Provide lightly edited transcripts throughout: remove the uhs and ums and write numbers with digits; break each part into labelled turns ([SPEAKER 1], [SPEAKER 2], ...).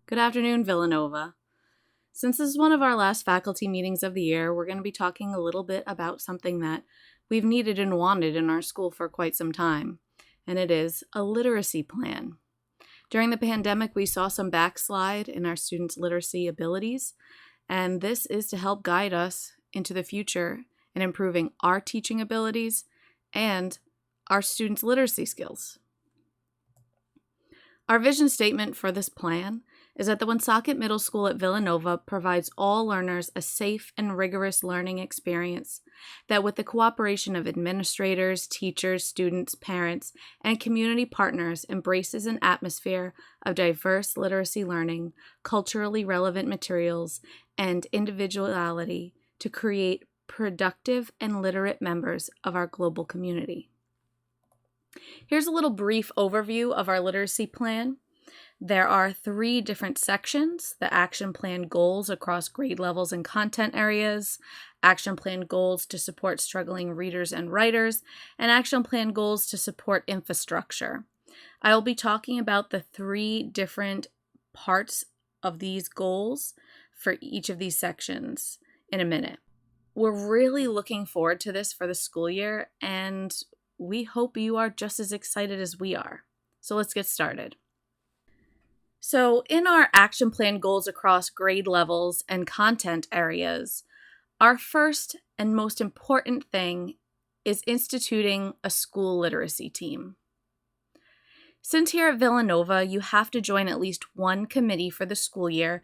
[SPEAKER 1] Good afternoon, Villanova. Since this is one of our last faculty meetings of the year, we're going to be talking a little bit about something that we've needed and wanted in our school for quite some time, and it is a literacy plan. During the pandemic, we saw some backslide in our students' literacy abilities, and this is to help guide us into the future in improving our teaching abilities and our students' literacy skills. Our vision statement for this plan is that the Woonsocket Middle School at Villanova provides all learners a safe and rigorous learning experience that, with the cooperation of administrators, teachers, students, parents, and community partners, embraces an atmosphere of diverse literacy learning, culturally relevant materials, and individuality to create productive and literate members of our global community. Here's a little brief overview of our literacy plan. There are 3 different sections: the action plan goals across grade levels and content areas, action plan goals to support struggling readers and writers, and action plan goals to support infrastructure. I will be talking about the 3 different parts of these goals for each of these sections in a minute. We're really looking forward to this for the school year, and we hope you are just as excited as we are. So let's get started. So in our action plan goals across grade levels and content areas, our first and most important thing is instituting a school literacy team. Since here at Villanova, you have to join at least one committee for the school year,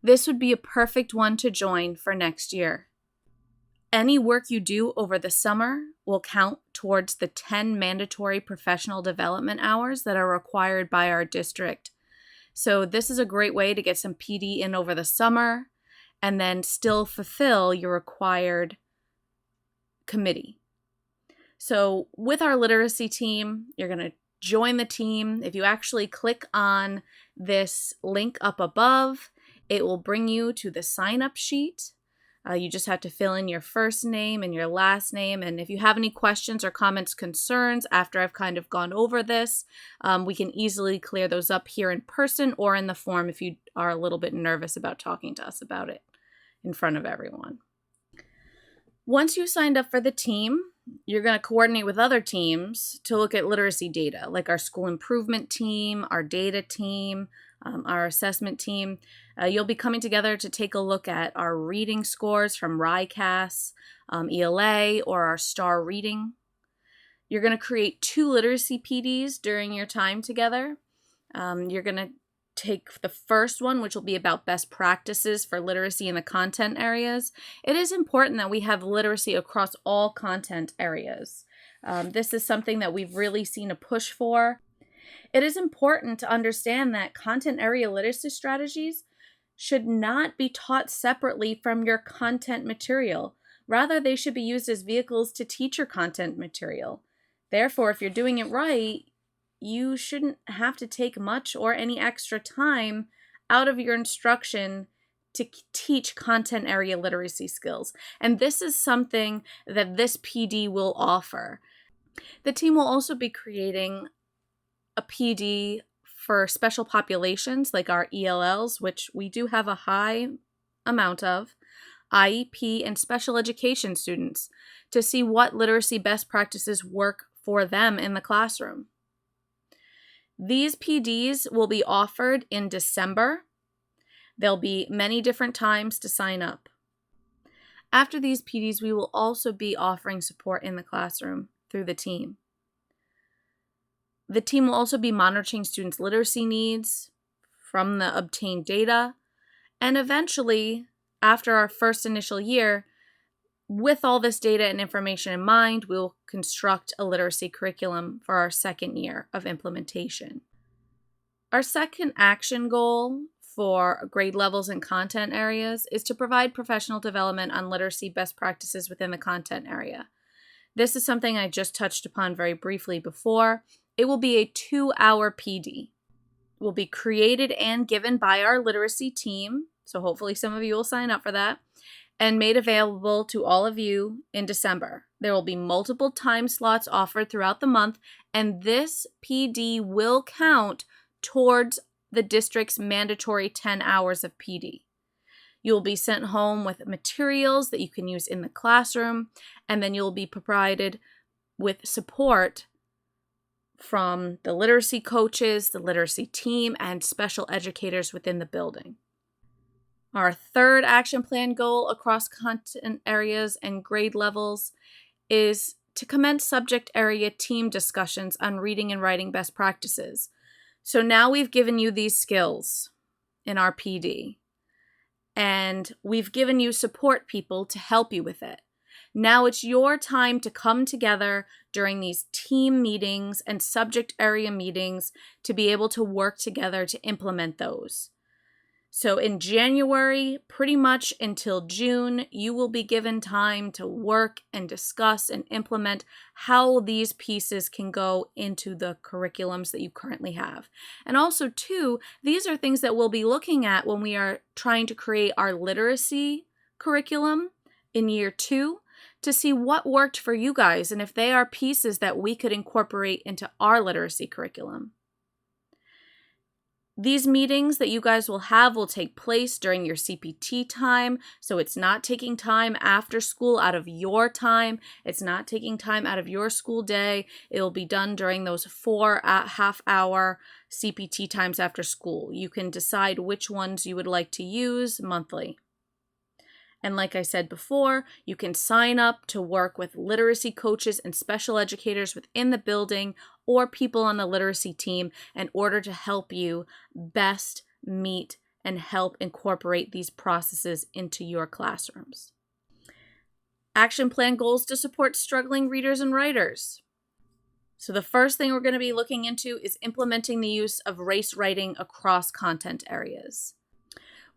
[SPEAKER 1] this would be a perfect one to join for next year. Any work you do over the summer will count towards the 10 mandatory professional development hours that are required by our district. So this is a great way to get some PD in over the summer and then still fulfill your required committee. So with our literacy team, you're going to join the team. If you actually click on this link up above, it will bring you to the sign-up sheet. You just have to fill in your first name and your last name. And if you have any questions or comments, concerns after I've kind of gone over this, we can easily clear those up here in person or in the form if you are a little bit nervous about talking to us about it in front of everyone. Once you signed up for the team, you're going to coordinate with other teams to look at literacy data, like our school improvement team, our data team, our assessment team. You'll be coming together to take a look at our reading scores from RICAS, ELA, or our STAR reading. You're going to create 2 literacy PDs during your time together. You're going to take the first one, which will be about best practices for literacy in the content areas. It is important that we have literacy across all content areas. This is something that we've really seen a push for. It is important to understand that content area literacy strategies should not be taught separately from your content material. Rather, they should be used as vehicles to teach your content material. Therefore, if you're doing it right, you shouldn't have to take much or any extra time out of your instruction to teach content area literacy skills. And this is something that this PD will offer. The team will also be creating a PD for special populations like our ELLs, which we do have a high amount of, IEP, and special education students to see what literacy best practices work for them in the classroom. These PDs will be offered in December. There'll be many different times to sign up. After these PDs, we will also be offering support in the classroom through the team. The team will also be monitoring students' literacy needs from the obtained data, and eventually, after our first initial year, with all this data and information in mind, we'll construct a literacy curriculum for our second year of implementation. Our second action goal for grade levels and content areas is to provide professional development on literacy best practices within the content area. This is something I just touched upon very briefly before. It will be a 2-hour PD. It will be created and given by our literacy team, so hopefully some of you will sign up for that, and made available to all of you in December. There will be multiple time slots offered throughout the month, and this PD will count towards the district's mandatory 10 hours of PD. You'll be sent home with materials that you can use in the classroom, and then you'll be provided with support from the literacy coaches, the literacy team, and special educators within the building. Our third action plan goal across content areas and grade levels is to commence subject area team discussions on reading and writing best practices. So now we've given you these skills in our PD, and we've given you support people to help you with it. Now it's your time to come together during these team meetings and subject area meetings to be able to work together to implement those. So in January, pretty much until June, you will be given time to work and discuss and implement how these pieces can go into the curriculums that you currently have. And also, too, these are things that we'll be looking at when we are trying to create our literacy curriculum in year 2 to see what worked for you guys and if they are pieces that we could incorporate into our literacy curriculum. These meetings that you guys will have will take place during your CPT time, so it's not taking time after school out of your time. It's not taking time out of your school day. It will be done during those 4 half-hour CPT times after school. You can decide which ones you would like to use monthly. And like I said before, you can sign up to work with literacy coaches and special educators within the building or people on the literacy team in order to help you best meet and help incorporate these processes into your classrooms. Action plan goals to support struggling readers and writers. So the first thing we're going to be looking into is implementing the use of race writing across content areas.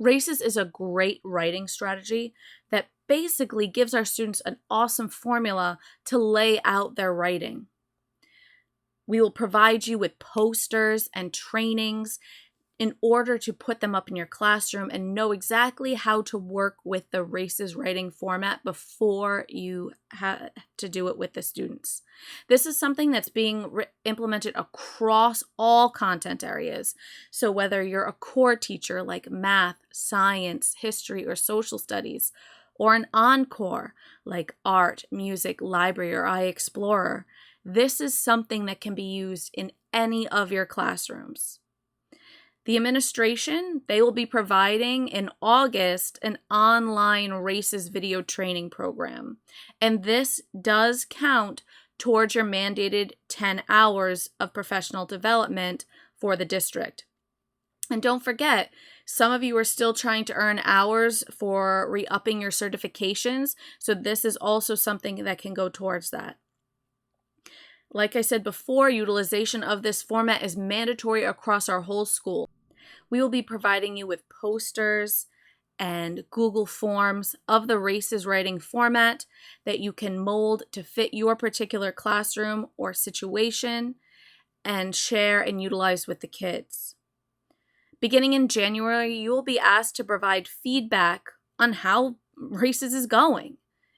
[SPEAKER 1] Races is a great writing strategy that basically gives our students an awesome formula to lay out their writing. We will provide you with posters and trainings in order to put them up in your classroom and know exactly how to work with the races writing format before you have to do it with the students. This is something that's being implemented across all content areas. So whether you're a core teacher like math, science, history, or social studies, or an encore like art, music, library, or iExplorer, this is something that can be used in any of your classrooms. The administration, they will be providing in August an online races video training program. And this does count towards your mandated 10 hours of professional development for the district. And don't forget, some of you are still trying to earn hours for re-upping your certifications. So this is also something that can go towards that. Like I said before, utilization of this format is mandatory across our whole school. We will be providing you with posters and Google Forms of the races writing format that you can mold to fit your particular classroom or situation and share and utilize with the kids. Beginning in January, you will be asked to provide feedback on how races is going.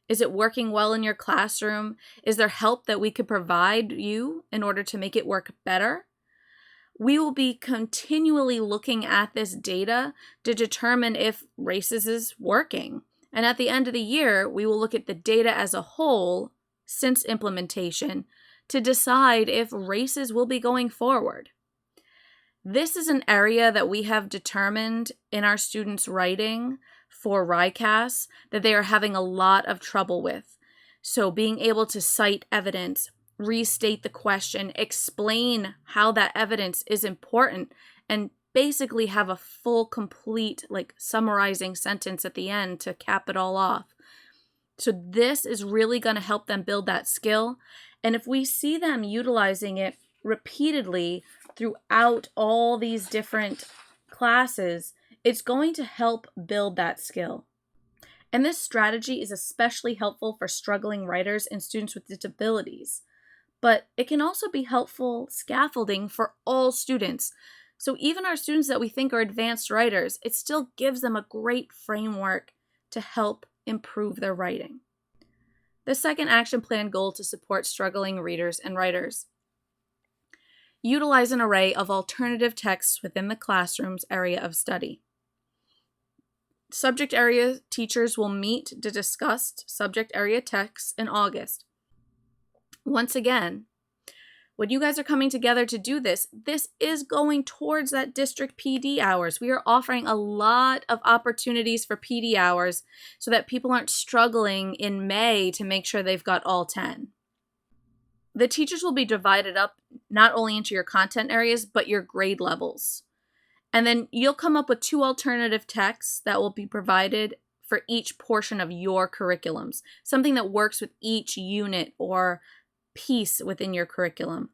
[SPEAKER 1] Is it working well in your classroom? Is there help that we could provide you in order to make it work better? We will be continually looking at this data to determine if races is working. And at the end of the year, we will look at the data as a whole since implementation to decide if races will be going forward. This is an area that we have determined in our students' writing for RICAS that they are having a lot of trouble with. So being able to cite evidence, restate the question, explain how that evidence is important, and basically have a full, complete, summarizing sentence at the end to cap it all off. So this is really going to help them build that skill. And if we see them utilizing it repeatedly throughout all these different classes, it's going to help build that skill. And this strategy is especially helpful for struggling writers and students with disabilities. But it can also be helpful scaffolding for all students. So even our students that we think are advanced writers, it still gives them a great framework to help improve their writing. The second action plan goal to support struggling readers and writers. Utilize an array of alternative texts within the classroom's area of study. Subject area teachers will meet to discuss subject area texts in August. Once again, when you guys are coming together to do this is going towards that district PD hours. We are offering a lot of opportunities for PD hours so that people aren't struggling in May to make sure they've got all 10. The teachers will be divided up not only into your content areas, but your grade levels. And then you'll come up with 2 alternative texts that will be provided for each portion of your curriculums, something that works with each unit or piece within your curriculum.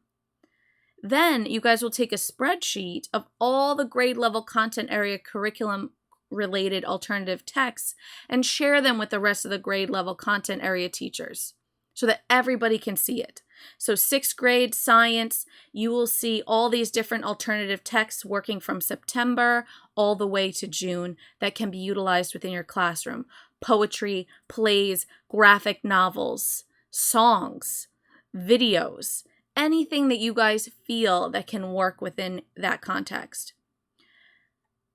[SPEAKER 1] Then you guys will take a spreadsheet of all the grade level content area curriculum related alternative texts and share them with the rest of the grade level content area teachers so that everybody can see it. So 6th grade science, you will see all these different alternative texts working from September all the way to June that can be utilized within your classroom. Poetry, plays, graphic novels, songs, videos, anything that you guys feel that can work within that context.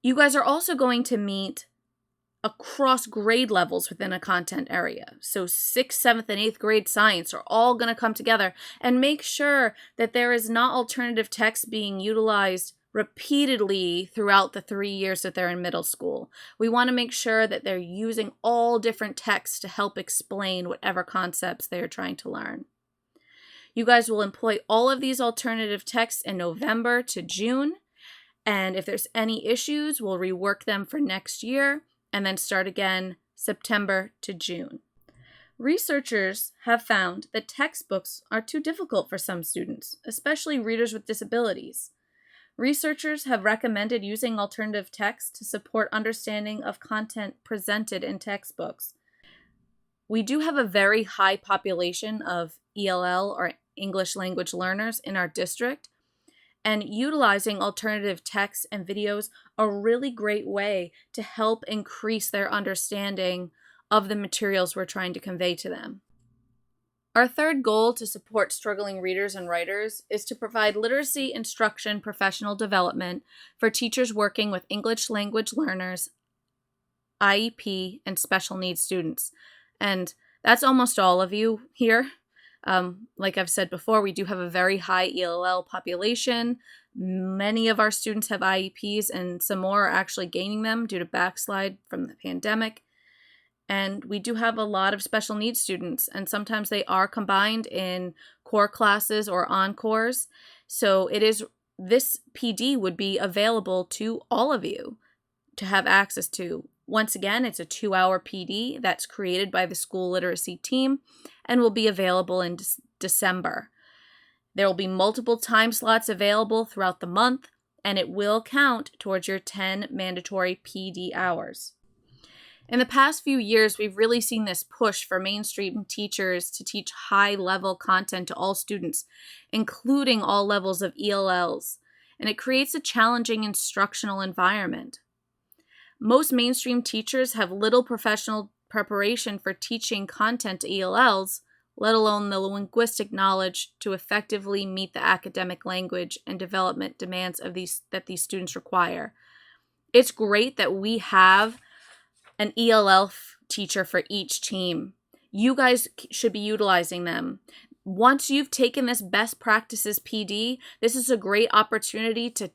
[SPEAKER 1] You guys are also going to meet across grade levels within a content area. So 6th, 7th, and 8th grade science are all going to come together and make sure that there is not alternative text being utilized repeatedly throughout the 3 years that they're in middle school. We want to make sure that they're using all different texts to help explain whatever concepts they are trying to learn. You guys will employ all of these alternative texts in November to June, and if there's any issues, we'll rework them for next year and then start again September to June. Researchers have found that textbooks are too difficult for some students, especially readers with disabilities. Researchers have recommended using alternative text to support understanding of content presented in textbooks. We do have a very high population of ELL or English language learners in our district, and utilizing alternative texts and videos are a really great way to help increase their understanding of the materials we're trying to convey to them. Our third goal to support struggling readers and writers is to provide literacy instruction professional development for teachers working with English language learners, IEP, and special needs students. And that's almost all of you here. Like I've said before, we do have a very high ELL population. Many of our students have IEPs, and some more are actually gaining them due to backslide from the pandemic. And we do have a lot of special needs students, and sometimes they are combined in core classes or encores. So this PD would be available to all of you to have access to. Once again, it's a 2-hour PD that's created by the school literacy team and will be available in December. There will be multiple time slots available throughout the month, and it will count towards your 10 mandatory PD hours. In the past few years, we've really seen this push for mainstream teachers to teach high-level content to all students, including all levels of ELLs, and it creates a challenging instructional environment. Most mainstream teachers have little professional preparation for teaching content to ELLs, let alone the linguistic knowledge to effectively meet the academic language and development demands of these students require. It's great that we have an ELL teacher for each team. You guys should be utilizing them. Once you've taken this best practices PD, this is a great opportunity to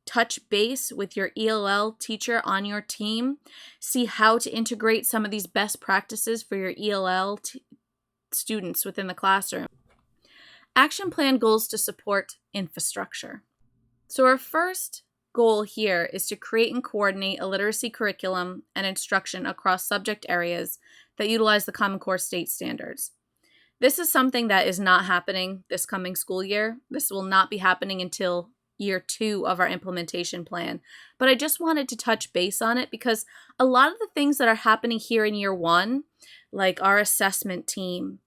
[SPEAKER 1] touch base with your ELL teacher on your team, see how to integrate some of these best practices for your ELL students within the classroom. Action plan goals to support infrastructure. So our first goal here is to create and coordinate a literacy curriculum and instruction across subject areas that utilize the Common Core state standards. This is something that is not happening this coming school year. This will not be happening until year 2 of our implementation plan. But I just wanted to touch base on it because a lot of the things that are happening here in year 1, like our assessment team,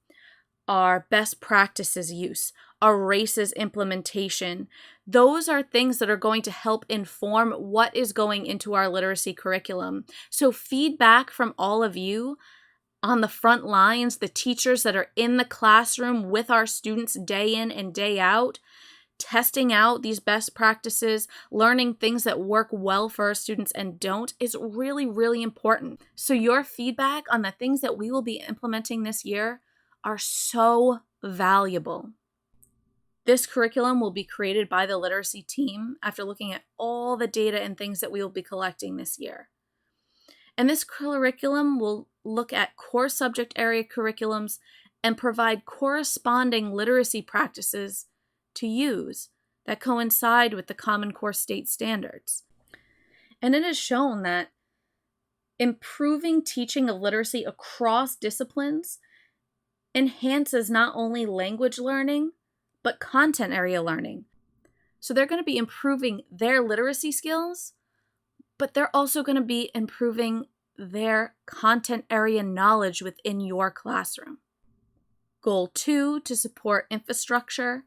[SPEAKER 1] our best practices use, our RACES implementation, those are things that are going to help inform what is going into our literacy curriculum. So feedback from all of you on the front lines, the teachers that are in the classroom with our students day in and day out, testing out these best practices, learning things that work well for our students and don't is really, really important. So your feedback on the things that we will be implementing this year are so valuable. This curriculum will be created by the literacy team after looking at all the data and things that we will be collecting this year. And this curriculum will look at core subject area curriculums and provide corresponding literacy practices to use that coincide with the Common Core state standards. And it is shown that improving teaching of literacy across disciplines enhances not only language learning, but content area learning. So they're going to be improving their literacy skills, but they're also going to be improving their content area knowledge within your classroom. Goal 2, to support infrastructure,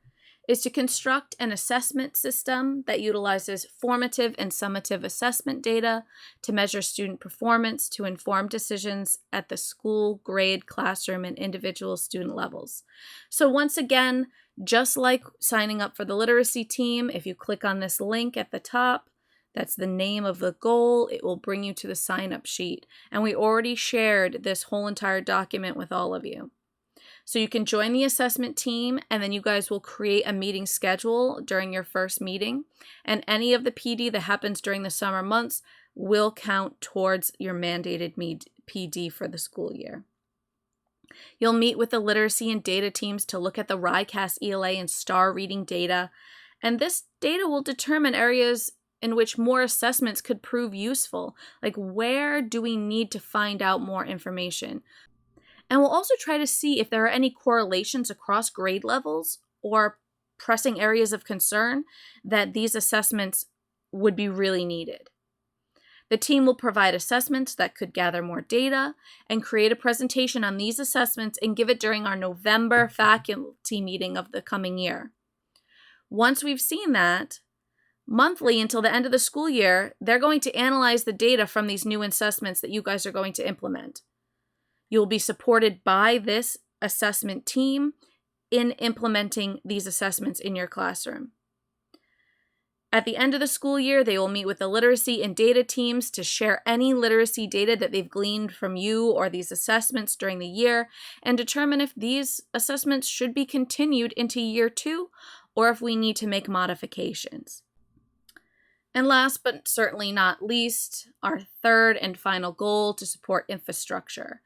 [SPEAKER 1] is to construct an assessment system that utilizes formative and summative assessment data to measure student performance to inform decisions at the school, grade, classroom, and individual student levels. So once again, just like signing up for the literacy team, if you click on this link at the top, that's the name of the goal, it will bring you to the sign-up sheet. And we already shared this whole entire document with all of you. So you can join the assessment team, and then you guys will create a meeting schedule during your first meeting. And any of the PD that happens during the summer months will count towards your mandated PD for the school year. You'll meet with the literacy and data teams to look at the RICAS, ELA, and STAR reading data. And this data will determine areas in which more assessments could prove useful. Like, where do we need to find out more information? And we'll also try to see if there are any correlations across grade levels or pressing areas of concern that these assessments would be really needed. The team will provide assessments that could gather more data and create a presentation on these assessments and give it during our November faculty meeting of the coming year. Once we've seen that, monthly until the end of the school year, they're going to analyze the data from these new assessments that you guys are going to implement. You'll be supported by this assessment team in implementing these assessments in your classroom. At the end of the school year, they will meet with the literacy and data teams to share any literacy data that they've gleaned from you or these assessments during the year and determine if these assessments should be continued into year 2 or if we need to make modifications. And last but certainly not least, our third and final goal, to support infrastructure.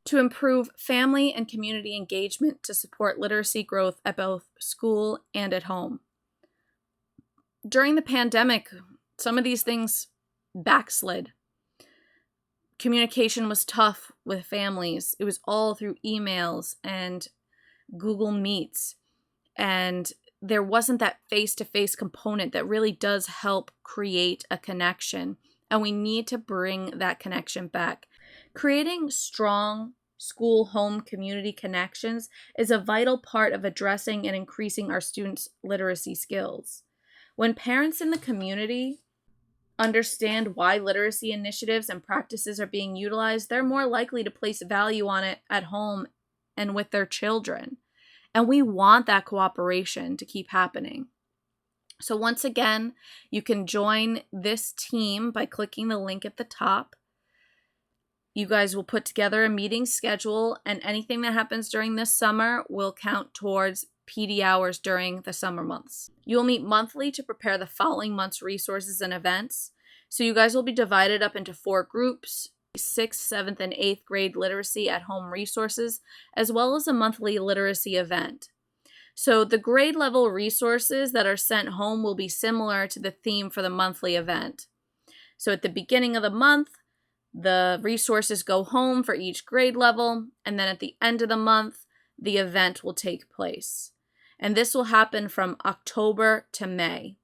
[SPEAKER 1] To improve family and community engagement to support literacy growth at both school and at home. During the pandemic, some of these things backslid. Communication was tough with families. It was all through emails and Google Meets. And there wasn't that face-to-face component that really does help create a connection. And we need to bring that connection back. Creating strong school-home community connections is a vital part of addressing and increasing our students' literacy skills. When parents in the community understand why literacy initiatives and practices are being utilized, they're more likely to place value on it at home and with their children. And we want that cooperation to keep happening. So once again, you can join this team by clicking the link at the top. You guys will put together a meeting schedule, and anything that happens during this summer will count towards PD hours during the summer months. You will meet monthly to prepare the following month's resources and events. So you guys will be divided up into 4 groups: 6th, 7th, and 8th grade literacy at home resources, as well as a monthly literacy event. So the grade level resources that are sent home will be similar to the theme for the monthly event. So at the beginning of the month, the resources go home for each grade level, and then at the end of the month, the event will take place. And this will happen from October to May.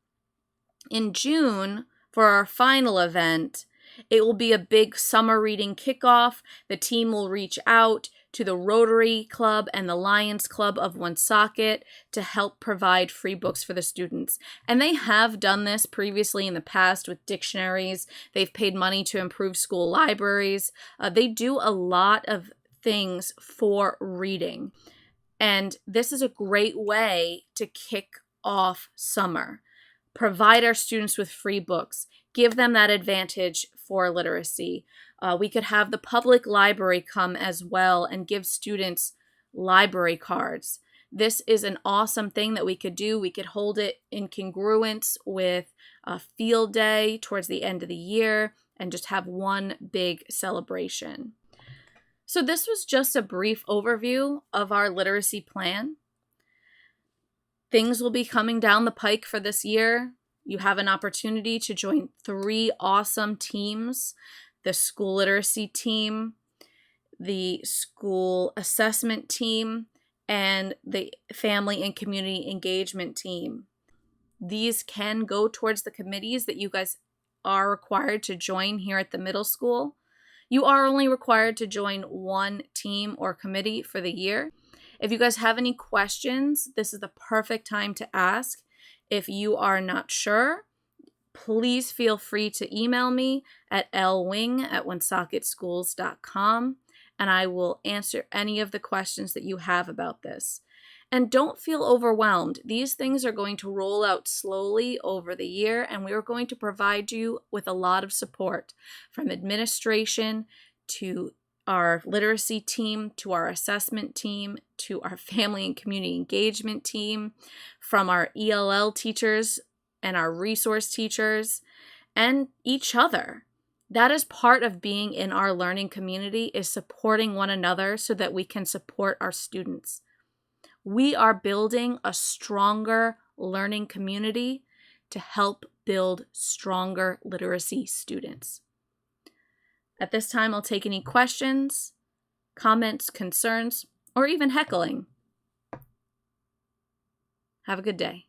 [SPEAKER 1] In June, for our final event, it will be a big summer reading kickoff. The team will reach out to the Rotary Club and the Lions Club of Woonsocket to help provide free books for the students. And they have done this previously in the past with dictionaries. They've paid money to improve school libraries. They do a lot of things for reading. And this is a great way to kick off summer, provide our students with free books, give them that advantage for literacy. We could have the public library come as well and give students library cards. This is an awesome thing that we could do. We could hold it in congruence with a field day towards the end of the year and just have one big celebration. So this was just a brief overview of our literacy plan. Things will be coming down the pike for this year. You have an opportunity to join 3 awesome teams: the school literacy team, the school assessment team, and the family and community engagement team. These can go towards the committees that you guys are required to join here at the middle school. You are only required to join 1 team or committee for the year. If you guys have any questions, this is the perfect time to ask. If you are not sure, please feel free to email me at lwing@woonsocketschools.com, and I will answer any of the questions that you have about this. And don't feel overwhelmed. These things are going to roll out slowly over the year, and we are going to provide you with a lot of support from administration to our literacy team, to our assessment team, to our family and community engagement team, from our ELL teachers and our resource teachers, and each other. That is part of being in our learning community, is supporting one another so that we can support our students. We are building a stronger learning community to help build stronger literacy students. At this time, I'll take any questions, comments, concerns, or even heckling. Have a good day.